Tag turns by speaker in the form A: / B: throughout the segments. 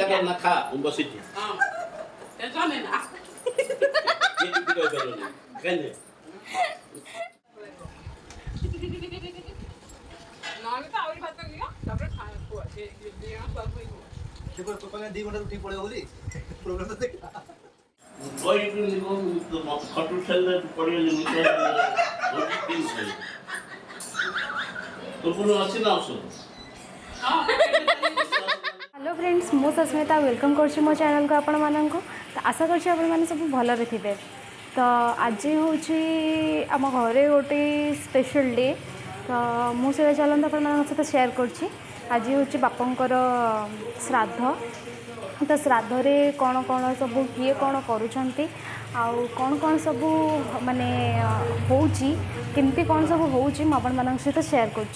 A: कर ना खा हम बसिटी
B: हां टेंशन नहीं ना
A: ये वीडियो करो ना गंजे
B: ना तो और बात करियो तब खा को ये सब नहीं
C: देखो तो पहले 2 घंटा उठी पड़े बोली प्रॉब्लम तो देख
A: कोई भी लिखो तो खटू चल पड़ियो निकल दिन से तो कोनो अछि ना औषध
B: हां
D: हेलो फ्रेंड्स मु सस्मिता वेलकम कर मो चैनल को आपण मानक तो आशा कर सब भलरे थे तो आज हूँ आम घरे गोटे स्पेशल डे तो मुझे चलते आपण सहित शेयर कर आज हूँ बापंकर श्राद्ध तो श्राद्ध रे कौन कौन सब किए कौन करुँच कौन कौन सब माने होमती कौन सब होपण सहित शेयर कर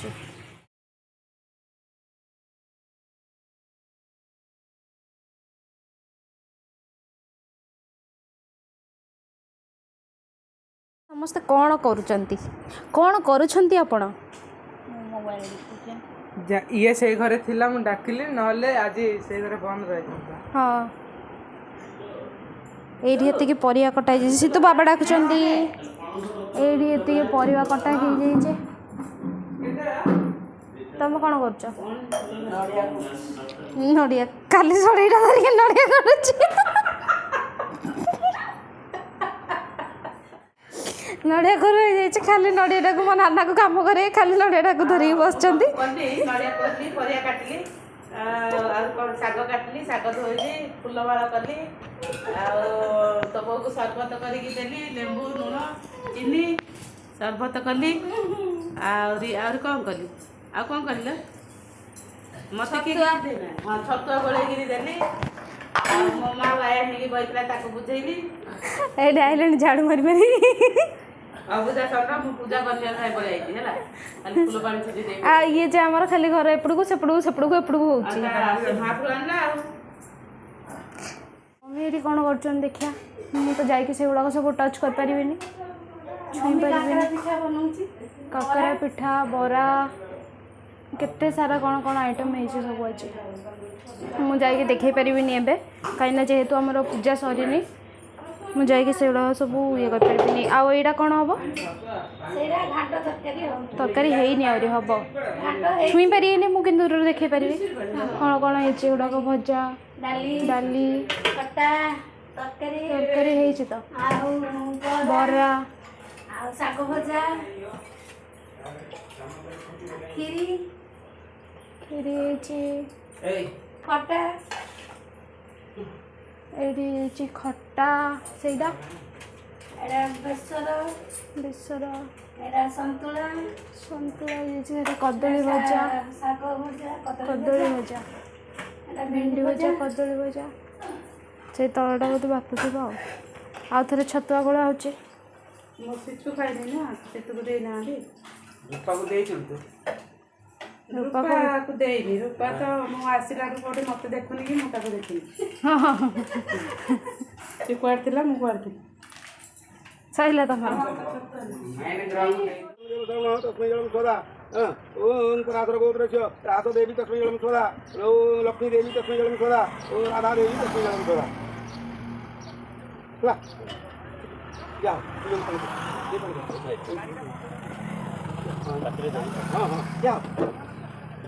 D: समस्ते कौन करुँच आपण
E: ये से घरे थिला मु डाकिली नले आज से घरे बंद रही
D: हाँ ये परिया कटा सीतु बाबा डाकुंट ये परिया कटा हो तुम कौन कर नड़िया काली सड़ेटा धरिक नड़िया कर नड़िया घर हो खाली नड़िया को मो नाना को कम करे खाली नड़िया को धरिक बस
E: नड़िया कटली परिया काटली शाग काटली शाग धोली फुल बाड़ कली तबू को सरबत करके देली लेंबू लुण चीनी सरबत कली कौन कली आ कौन कल मत हाँ छतुआ गोल देली मो माँ बाया नहीं बहला बुझेली
D: ये आइले झाड़ू मारी मारी
E: पूजा सर पूजा करने पड़े फूल पानी छुटी दे
D: ये जे आमर खाली घर एपड़ू सेपड़ू सेपड़ू एपड़ू हो मम्मी ये कौन कर देखिया मुझे तो जाकि से गुड़ाक सब टच कर पारि छुई पारि काकरा पिठा बरा केते सारा कौन कौन आइटम है सब अच्छे मुझे देखे पारि कहीं जेहेतु आमर पूजा सरीनी मुझे से सब ये करें आउ यहाँ कौन हम तरकारी है हम छुई पारे मुझे दूर देखे पारि कौन कौन है गुड़ाक भजा डाली तरकारी है तो बरा
F: शाग भजा खीरी खटा
D: ये खट्टा से
F: बेसर
D: बेसर
F: संतुला
D: संतुला कदली भजा
F: शाग भजा
D: कदली भजा भेंडी भजा कदली भजा से तलटा बोधे बात थी आउ थे छतुआ गोला हो
E: शिशु खाई ना शिशु को देना रूपा को दे रूपा को देनी रूपा तो मु आसला कोटे मत देखुनी कि मत देखनी से कुआर थिला मु कुआर थी
D: सहिला तुम
C: तस्मै जलम सोदा ओम पराशर गोत्रस्य रासो देवी तस्मै जलम सोदा ओम लक्ष्मी देवी तस्मै जलम सोदा ओम राधा देवी तस्मै जलम सोदा ला जाओ हाँ हाँ जाओ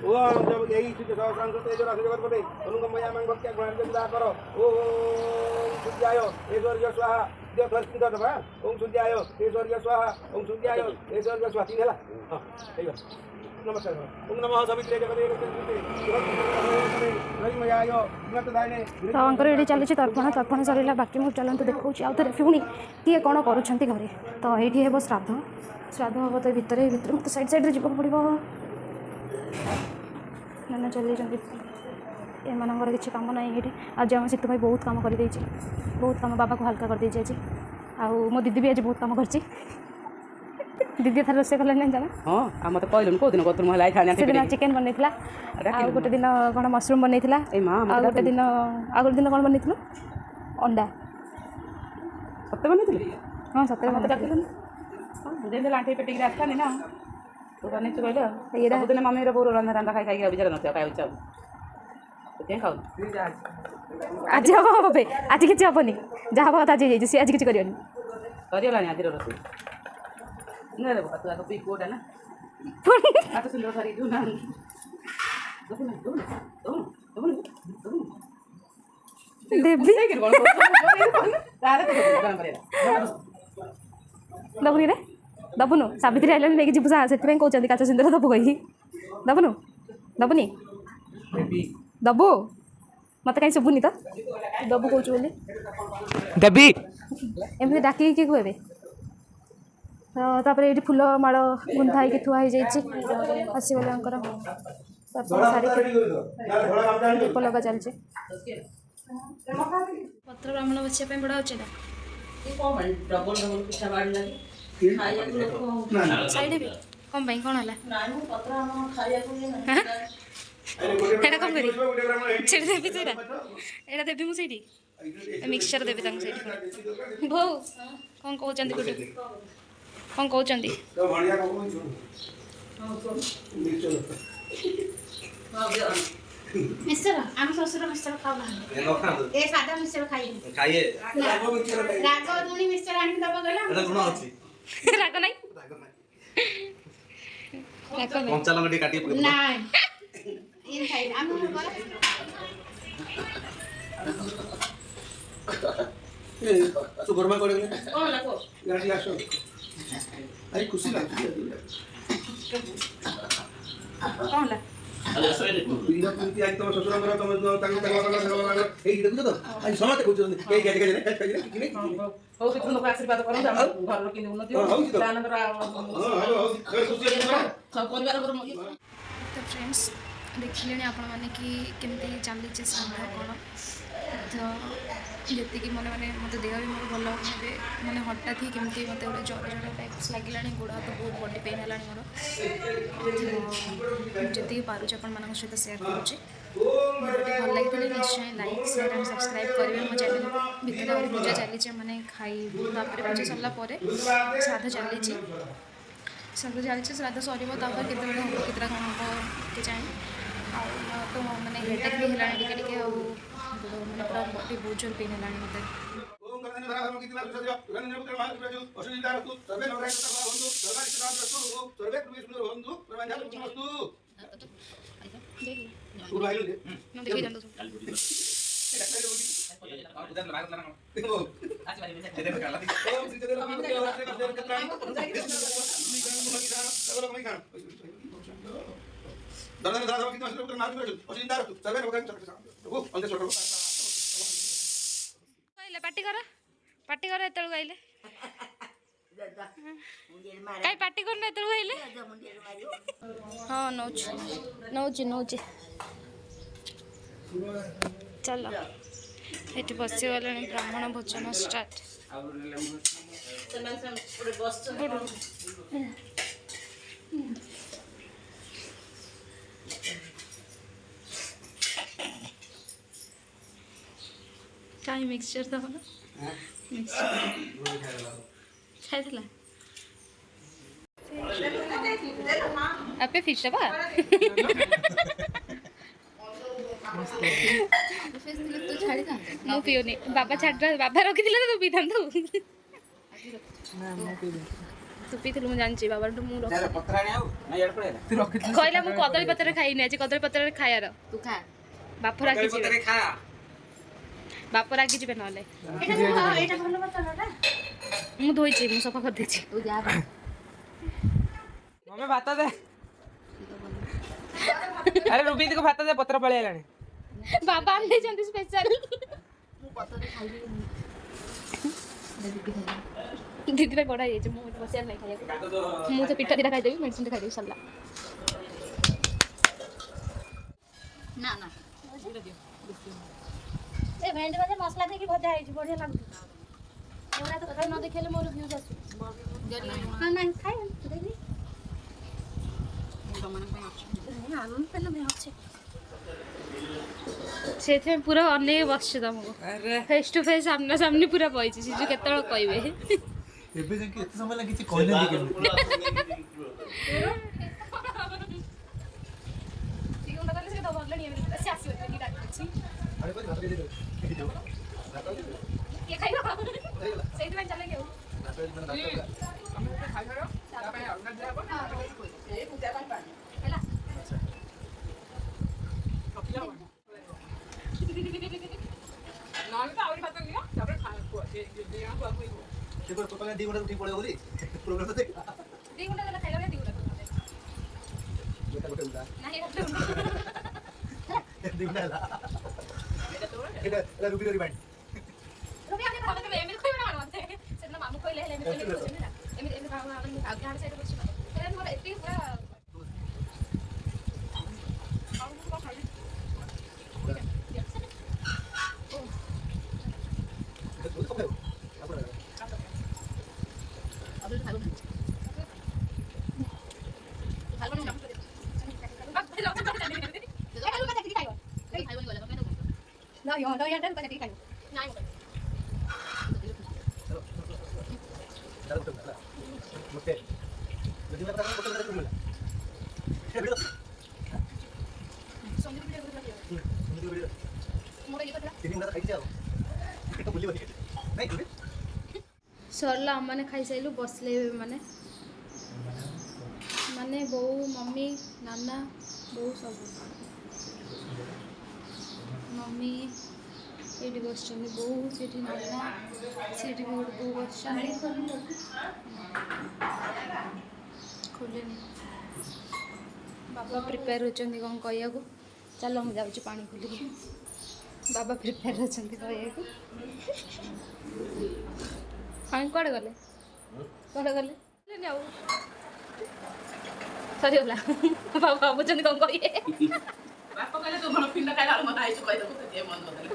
C: ओम जब यही सिद्ध सहस्रांश तेज राशि जगतपते अनुगमयामं भक्त्या ग्रहणं करो ओम सूर्याय ऐश्वर्य स्वाहा जो फर्स्ट किधर था ओम सूर्याय ऐश्वर्य स्वाहा ओम सूर्याय ऐश्वर्य स्वाहा तीन हला हां ठीक है नमस्कार ओम नमः सवित्रे जगते रविमयाय गुणतदायिने
D: तो ये चलुची तर्पण तर्पण सरला बाकी मुझे चलते देखा आउ थे पुणी किए कौन करुँच घरे तो ये हे श्राद्ध श्राद्ध हम तो भितर मत साइड साइड जावाक पड़ो नाना चल एमर किसी कम ना ये आज आम सीतु भाई बहुत कम कर बहुत कम बाबा को हल्का कर दे आज मो दीदी भी आज बहुत कम कर दीदी थर रोसे कले जाना
E: हां आ मते कहलुन को दिन कतुर महला खाना
D: से चिकेन बनैथिला आ गोटे दिन कोन मशरूम बनैथिला
E: ए मां
D: आ गोटे दिन कोन बनैथिलु अंडा
E: सत्य बनैथिले
D: हां सत्य
E: बनैथिलु बुझे दे लांठी पेटी रास्ता नहीं ना तो बने तो कहले ये दिन मम्मी रे बोरो रंधा रंधा खाई खाई बिचारा नथिया खाइ छ ସେଥିପାଇଁ ଖାଉନି
D: ଆଜି ହବ ହବ ଆଜି କିଛି ହବନି ଯାହା ହବ କଥା ଆଜି ହେଇଯାଇଛି ସିଏ ଆଜି କିଛି କରିବନି
E: ସରିଗଲାଣି ଆଜିର ରୋଷେଇ ନା ରେ ବାପା ତୁ ଆଗ ପିଇ ପୁଅଟା ନା ହାତ ସୁନ୍ଦର ଧରିକି ଦେଉ ନା
D: ଦେବି ଦବୁନି ରେ ଦବୁନୁ ସାବିତ୍ରୀ ଆଇଲାଣି ନେଇକି ଯିବୁ ସେଥିପାଇଁ କହୁଛନ୍ତି କାଚ ସିନ୍ଦୁର ଦବୁ କହିକି ଦବୁନୁ ଦବୁନି ଦବୁ ମତେ କାହିଁ ଶୁଭୁନି ତ ଦବୁ କହୁଛୁ ବୋଲି
C: ଦେବି
D: ଏମିତି ଡାକିକି କିଏ କୁହେବେ ତ ତାପରେ ଏଇଠି ଫୁଲ ମାଳ ଗୁନ୍ଥା ହେଇକି ଥୁଆ ହେଇଯାଇଛି ଆସିଗଲେ ଆଙ୍କର ସାରିକି ଦୀପ ଲଗା ଚାଲିଛି ପତ୍ର ବ୍ରାହ୍ମଣ ବସିବା ପାଇଁ ବଡ଼ ଅଛି ନା ସାଇଡ୍ ବି କ'ଣ ପାଇଁ କ'ଣ ହେଲା ଏଇଟା କ'ଣ କରିବି ସେଇଠି ଦେବି ସେଇଟା ଏଇଟା ଦେବି ମୁଁ ସେଇଠି ମିକ୍ସଚର ଦେବି ତାଙ୍କୁ ସେଇଠି ବୋଉ କ'ଣ କହୁଛନ୍ତି ଗୁଡୁ କ'ଣ କହୁଛନ୍ତି
F: ମିଶ୍ଚର ଆମ ଶ୍ୱଶୁର ମିଶ୍ଚର ଖାଉନାହାନ୍ତି ଏ ସାଧା ମିଶ୍ଚର ଖାଇବେ ରାଗ ଲୁଣି ମିଶ୍ଚର ଆଣିକି ଦବ କହିଲା
D: ରାଗ ନାହିଁ
C: କଞ୍ଚା ଲଙ୍କା ଟିକେ କାଟି
F: ନାଇଁ ଇଏ ଖାଇବେ ଆମ
C: ତୁ ଗରମା করে
F: କ'ଣ ଲାଗो
C: ଗାଡ଼ି ଆସ ଆଇ ଖୁସି ଲାଗୁଛି
E: କ'ଣ ହେଲା
C: ପିଲା ପୁଣି ଆଜି ତମ ଶ୍ୱଶୁରଙ୍କର ତମ ତାଙ୍କୁ ଏଇଠି ଦେଖୁଛ ତ ଆଜି ସମସ୍ତେ କହୁଛନ୍ତି ଏଇ ଗାଡ଼ି ଗାଡ଼ି
E: ହଉ କିଛି ଲୋକ ଆଶୀର୍ବାଦ କରନ୍ତୁ ଆମ ଘରର କେମିତି ଉନ୍ନତି ହଉ ସେମାନଙ୍କର ସବୁ ପରିବାରଙ୍କର
D: ତ ଫ୍ରେଣ୍ଡସ୍ ଦେଖିଲେଣି ଆପଣମାନେ କି କେମିତି ଚାଲିଛି ସାଧା କ'ଣ ତ ଯେତିକି ମାନେ ମୋତେ ଦେହ ବି ମୋର ଭଲ ଏବେ ମାନେ ହଠାତ୍ ହିଁ କେମିତି ମୋତେ ଗୋଟେ ଜ୍ୱର ଟାଇପ୍ସ ଲାଗିଲାଣି ଗୋଡ଼ ହାତ ବହୁତ ବଡି ପେନ୍ ହେଲାଣି ମୋର ଯେତିକି ପାରୁଛି ଆପଣମାନଙ୍କ ସହିତ ସେୟାର କରୁଛି ଭିଡ଼ିଓଟି ଭଲ ଲାଗିଥିଲେ ନିଶ୍ଚୟ ଲାଇକ୍ ସେୟାର ଆଣ୍ଡ ସବସ୍କ୍ରାଇବ୍ କରିବେ ମୋ ଚ୍ୟାନେଲ୍ ଭିତରେ ଆହୁରି ପୂଜା ଚାଲିଛି ମାନେ ଖାଇବୁ ତାପରେ ପୂଜା ସରିଲା ପରେ ଶ୍ରାଦ୍ଧ ଚାଲିଛି ଶ୍ରାଦ୍ଧ ସରିବ ତାପରେ କେତେବେଳେ ହେବ କେତେଟା କ'ଣ ହେବ କେଜାଣି ଆଉ ତ ମାନେ ହେଡ଼େକ୍ ବି ହେଲାଣି ଟିକେ ଟିକେ ଆଉ ମାନେ ପୁରା ବଡି ବହୁତ ଜୋର ପେନ୍ ହେଲାଣି ମୋତେ ପାଟି କର ଏତେବେଳକୁ ଆଇଲେ କାଇଁ ପାଟି କରୁନ ଏତେବେଳକୁ ଆଇଲେ ହଁ ନଉଛି ଚାଲ ଏଠି ବସିଗଲେଣି ବ୍ରାହ୍ମଣ ଭୋଜନ ଷ୍ଟାର୍ଟ କାହିଁ ମିକ୍ସଚର ଦେବ ନା ଖାଇଥିଲା ଆପେ ଫିସ୍ ଦେବା ମୁଁ ପିଉନି ବାବା ଛାଡ଼ିଲା ବାବା ରଖିଥିଲେ ତ ତୁ ପିଇଥାନ୍ତୁ ତୁ ପିଇଥିଲୁ ମୁଁ ଜାଣିଛି ବାବାଠୁ ମୁଁ କହିଲା ମୁଁ କଦଳୀ ପତ୍ରରେ ଖାଇନି ଆଜି କଦଳୀ ପତ୍ରରେ ଖାଇବାର ତୁ ଖା ବାପ ରାଗିଯିବେ ବାପ ରାଗିଯିବେ ନହେଲେ ମୁଁ ଧୋଇଛି ମୁଁ ସଫା କରିଦେଇଛି
G: ଭାତ ଦେ ଆରେ ରୁବି ଦିକୁ ଭାତ ଦେ ପତ୍ର ପଳେଇଲାଣି
D: ବାବା ଆଣିଛନ୍ତି ସ୍ପେଶାଲ ଦିଦି ପାଇଁ ବଡ଼ ହେଇଯାଇଛି ମୁଁ ବସିବାର ନାହିଁ ଖାଇବାକୁ ମୁଁ ତ ପିଠା ଦିଟା ଖାଇଦେବି ମେଡ଼ିସିନଟା ଖାଇଦେବି ସରିଲା
F: ନା ନା ଏ ଭେଣ୍ଡି ଭଜା ମସଲା ଦେଇକି ଭଜା ହେଇଛି ବଢ଼ିଆ ଲାଗୁଛି ଏଗୁଡ଼ା ତ କଥା ନ ଦେଖେଇଲେ ମୋର ଭ୍ୟୁଜ୍ ଆସୁଛି ନାଇଁ ଖାଇବା ଦେବି
D: ସେଥିପାଇଁ ପୁରା ଅନେଇ ବସିଛୁ ତମକୁ ଫେସ୍ ଟୁ ଫେସ୍ ସାମ୍ନା ସାମ୍ନି ପୁରା ବଇଛି ସିଜୁ କେତେବେଳେ କହିବେ
G: ଏବେ ଯାକେ ଏତେ ସମୟ ଲାଗି କିଛି କହିଲେନି କେମିତି
D: ସେ ଆସିବ
F: କିଏ ଖାଇବ ସେଇଥିପାଇଁ ଚାଲେ କି ଆଉ
B: ଆମେ ଖାଇସାର ତା ପାଇଁ ଅଲଗା ଦିଆ ହବ ନା ଏଇ ପୂଜା ପାଇଁ ପାଣି
F: ହେଲା
B: ନହେଲେ ତ ଆହୁରି ଭାତ ଦିଅ ତାପରେ ଖାଇବ ସେ ଦିଅ ବାବୁ
G: ସେ ତ ତୋ ଦି ଘଣ୍ଟା ଉଠି ପଳେଇବ ବୋଲି ପ୍ରୋବ୍ଲେମ ଦେଖ
F: 2 ଘଣ୍ଟା ଦେଲା ଖାଇଲା 2 ଘଣ୍ଟା
G: ଗୋଟେ ଉଲା
F: ନାହିଁ ଗୋଟେ ଘଣ୍ଟା
G: 2 ଘଣ୍ଟା ହେଲା এটা রুবির রিমাইন্ড
F: রবি আপনি ভালো করে এমনি কইবে না মতে সেদিন মামু কইলে হেলে এমনি কইলে বসে না এমনি এমনি ভালো আপনি আগে হাড় সাইডে বসে না সেদিন মোর এতি পুরা No, yo no, ya tengo que decir que no.
G: ಮತ್ತೆ যদি না তারা করতে পারে এটা video
F: Son de video de video.
G: Video
F: Mora ये पता.
G: তিন ঘন্টা খাইতে যাও এটা বলি বলি নাই তুমি
D: सरला मैंने खाई सारू बसले माने माने बो मम्मी नाना बो सब मम्मी ये बस बो से नाना से भी गोटे बो बस खोले बाबा प्रिपेयर होती कौन कह चलो मुझे जाऊँ पानी खोलिक बाबा प्रिपेयर होती कह पानी कड़े गले कड़े गले सरीगला बाबा भावुं कौन कहे
E: ବାପ କହିଲେ ତୁ ଭଲ ପିଣ୍ଡ ଖାଇଲା ବେଳକୁ ମତେ ଆଇଛୁ କହିଦେବୁ ତୁ କିଏ ମନ କରିଦେଲେ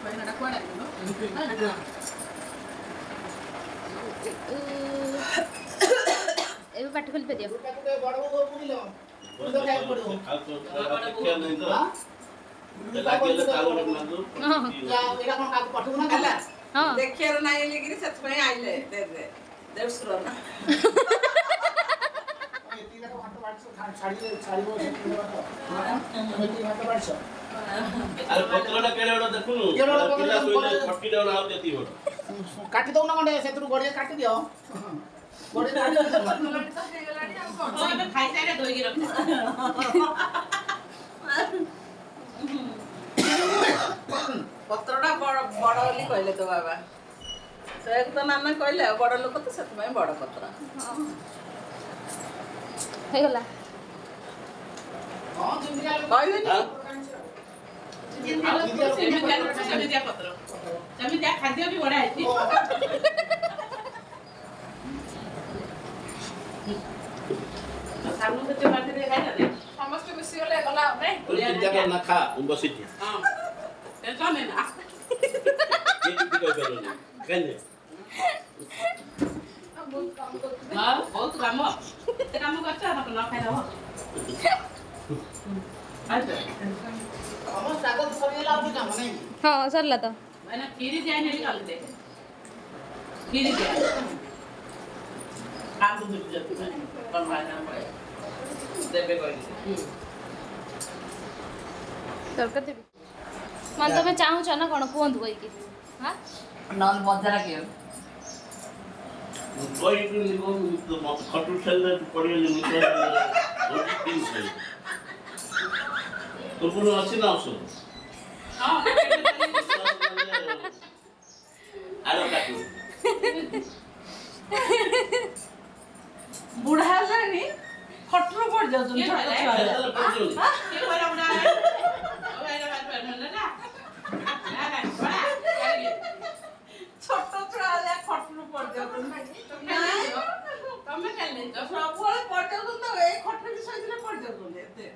E: କହିଲାଟା କୁଆଡ଼େ
D: ଏବେ ପାଟି ଖୋଲି ପାରିବ ହଁ
B: ଦେଖିବାର ନାହିଁ ବୋଲିକିରି ସେଥିପାଇଁ ଆଇଲେ ଦେଢ଼ଶୁର ନା
H: କାଟି ଦଉନ ଖଣ୍ଡେ ସେଥିରୁ ଗଡ଼ିଆ କାଟି ଦିଅ
E: ଖାଇସାରିଲେ ଧୋଇକି ରଖ
B: ପତ୍ରଟା ବଡ଼ ବୋଲି କହିଲେ ତ ବାବା ସେ ତ ନାନା କହିଲେ ଆଉ ବଡ଼ ଲୋକ ତ ସେଥିପାଇଁ ବଡ଼ ପତ୍ର
D: ହେଇଗଲା
B: କହିବେନି
E: ସେମିତିଆ ପତ୍ର ସେମିତିଆ ଖାଦ୍ୟ ବି ବଢ଼ା ହେଇଛି ସାମୁ କେତେ ମାଟିରେ ଖାଇଲେ
B: ସମସ୍ତେ ମିଶିଗଲେ ଗଲା
A: ନା ଖା ବସିଛି
E: ହଁ ଟେନସନ୍ ନା ବହୁତ କାମ କେତେ କାମ କରିଛ ନ ଖାଇଦବ
D: हाँ सरला तो
E: मैंने खीरी जाए नहीं निकाल दे खीरी जाए काम तो मिल जाती है कम भाई पड़े देवे कोई
D: सरकार देवी मन तुम चाहूँ ना कौन कहतु कहीकि हाँ
B: ନହେଲେ ମଜା ଲାଗିବ
A: ଖଟୁ ଖେଳିଲେ ପଡ଼ିଗଲି ତୋ ପୁଣି ଅଛି ନା ଔଷଧ ଆର କାଟୁ
B: ବୁଢ଼ା ହେଲାଣି ଖଟରୁ ପଡ଼ି ଯାଉଛନ୍ତି ଛୋଟ ଛୁଆ ଛୋଟ ଛୁଆ ହେଲେ ଖଟରୁ ପଡ଼ି ଯାଉଛନ୍ତି ତମେ କାଲି ସବୁବେଳେ ପଡ଼ି ଯାଉଛନ୍ତି ଏଇ ଖଟରେ ବି ଶୋଇଥିଲେ ପଡ଼ି ଯାଉଛନ୍ତି ଏତେ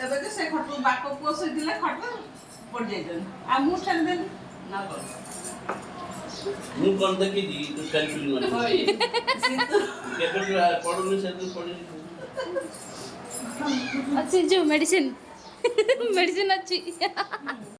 B: ଏବେ ତ ସେ ଖଟ ବାପ ପୁଅ ଶୋଇଥିଲେ ଖଟ ପଡ଼ି ଯାଇଛନ୍ତି ଆଉ ମୁଁ ଛାଡ଼ିଦେଲି ନା କଣ
A: ମୁଁ କ'ଣ ଦେଖିଛି ତୁ ଖେଳିଥିଲି କେବେ ପଡ଼ୁନି ସେଦିନ ପଡ଼ିନି
D: अच्छी जो मेडिसिन मेडिसिन अच्छी